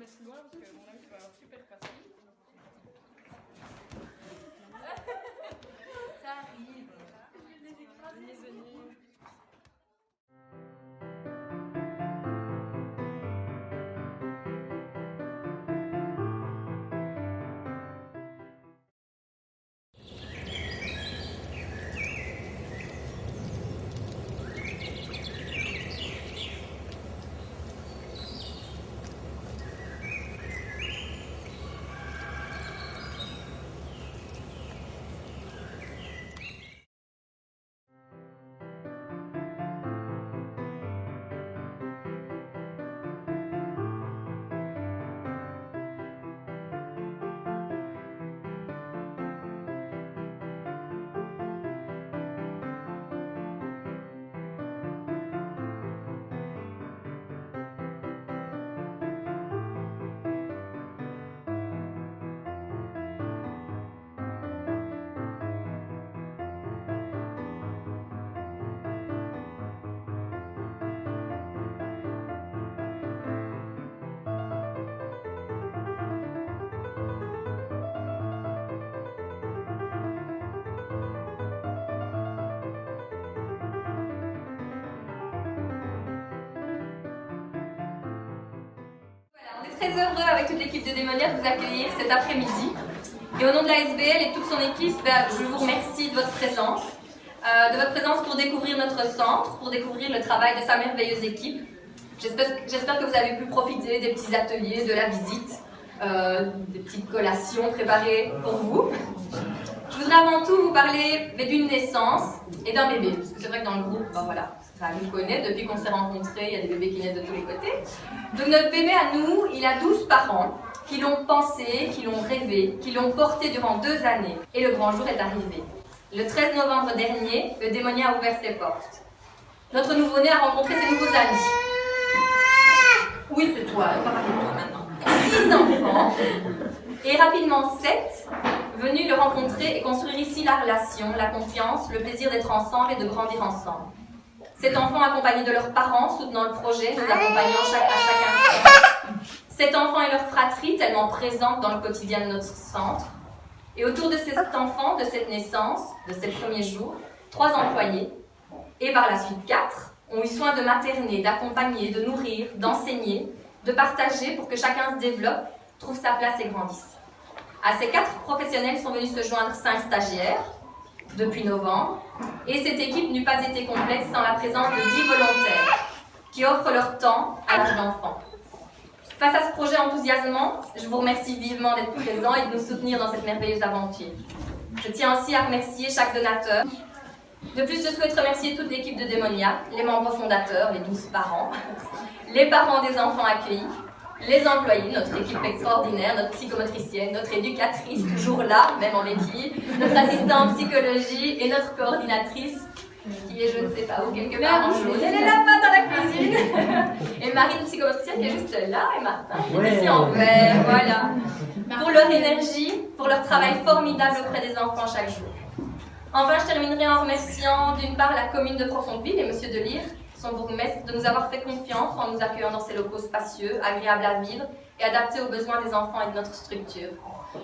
mettre plus loin parce que mon âme va super facile. Ça arrive. Venez, venez. On est très heureux avec toute l'équipe de Démonia de vous accueillir cet après-midi. Et au nom de la SBL et toute son équipe, je vous remercie de votre présence. Pour découvrir notre centre, pour découvrir le travail de sa merveilleuse équipe. J'espère que vous avez pu profiter des petits ateliers, de la visite, des petites collations préparées pour vous. Je voudrais avant tout vous parler d'une naissance et d'un bébé. Parce que c'est vrai que dans le groupe, voilà, ça nous connaît, depuis qu'on s'est rencontrés, il y a des bébés qui naissent de tous les côtés. Donc notre bébé à nous, il a 12 parents qui l'ont pensé, qui l'ont rêvé, qui l'ont porté durant 2 années. Et le grand jour est arrivé. Le 13 novembre dernier, le Démonia a ouvert ses portes. Notre nouveau-né a rencontré ses nouveaux amis. Oui, c'est toi, on va parler de toi maintenant. 6 enfants, et rapidement 7, venus le rencontrer et construire ici la relation, la confiance, le plaisir d'être ensemble et de grandir ensemble. 7 enfants accompagnés de leurs parents, soutenant le projet, nous accompagnant à chaque instant. 7 enfants et leurs fratries, tellement présentes dans le quotidien de notre centre. Et autour de ces enfants, de cette naissance, de ces premiers jours, 3 employés, et par la suite 4, ont eu soin de materner, d'accompagner, de nourrir, d'enseigner, de partager pour que chacun se développe, trouve sa place et grandisse. À ces 4 professionnels sont venus se joindre 5 stagiaires depuis novembre, et cette équipe n'eût pas été complète sans la présence de 10 volontaires qui offrent leur temps à l'âge d'enfant. Face à ce projet enthousiasmant, je vous remercie vivement d'être présents et de nous soutenir dans cette merveilleuse aventure. Je tiens aussi à remercier chaque donateur. De plus, je souhaite remercier toute l'équipe de Démonia, les membres fondateurs, les 12 parents, les parents des enfants accueillis, les employés, notre équipe extraordinaire, notre psychomotricienne, notre éducatrice, toujours là, même en béquille, notre assistant en psychologie et notre coordinatrice, qui est je ne sais pas où, quelque part en jaune. Elle est là-bas dans la cuisine. Et Marie, notre psychomotricienne, qui est juste là, et Martin, qui est ici en vert, voilà. Pour leur énergie, pour leur travail formidable auprès des enfants chaque jour. Enfin, je terminerai en remerciant d'une part la commune de Profondeville et M. Delire, son bourgmestre, de nous avoir fait confiance en nous accueillant dans ces locaux spacieux, agréables à vivre et adaptés aux besoins des enfants et de notre structure.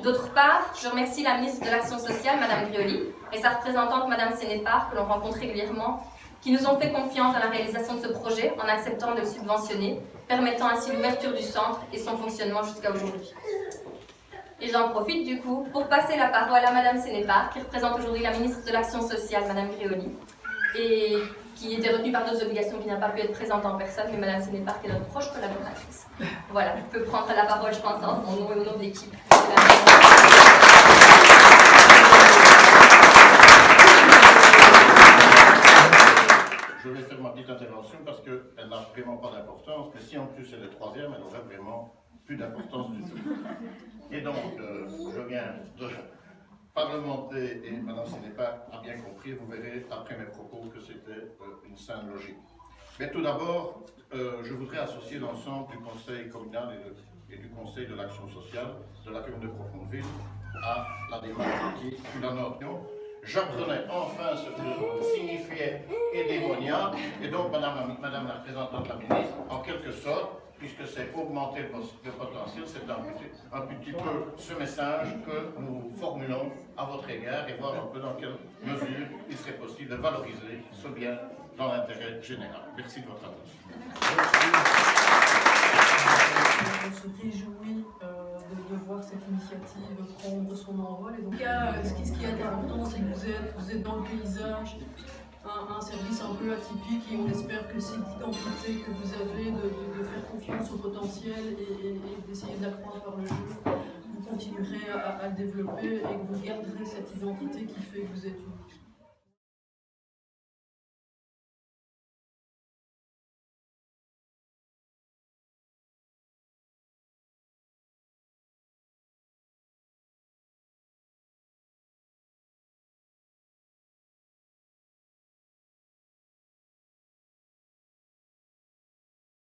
D'autre part, je remercie la ministre de l'Action sociale, Mme Grioli, et sa représentante, Mme Sénépard, que l'on rencontre régulièrement, qui nous ont fait confiance dans la réalisation de ce projet en acceptant de le subventionner, permettant ainsi l'ouverture du centre et son fonctionnement jusqu'à aujourd'hui. Et j'en profite du coup pour passer la parole à Mme Sénépard, qui représente aujourd'hui la ministre de l'Action sociale, Mme Grioli, et qui était retenue par d'autres obligations, qui n'a pas pu être présente en personne, mais Mme Sénépard, qui est notre proche collaboratrice. Voilà, je peux prendre la parole, je pense, en son nom et au nom de l'équipe. Je vais faire ma petite intervention parce qu'elle n'a vraiment pas d'importance, mais si en plus elle est 3e, elle aurait vraiment plus d'importance du tout. Et donc, je viens de parlementer et Mme Sénépard a bien compris, vous verrez après mes propos que c'était une saine logique. Mais tout d'abord, je voudrais associer l'ensemble du conseil communal et du conseil de l'action sociale de la commune de Profondeville à la démarche qui fut la nôtre. J'apprenais enfin ce que signifiait Démonia, et donc Madame la représentante de la ministre, en quelque sorte, puisque c'est augmenter le potentiel, c'est un petit peu ce message que nous formulons à votre égard et voir un peu dans quelle mesure il serait possible de valoriser ce bien dans l'intérêt général. Merci de votre attention. On se réjouit de voir cette initiative prendre son envol. Et donc, ce qui est important, c'est que vous êtes dans le paysage, un service un peu atypique, et on espère que cette identité que vous avez de faire confiance au potentiel et d'essayer de l'accroître par le jeu, vous continuerez à le développer et que vous garderez cette identité qui fait que vous êtes une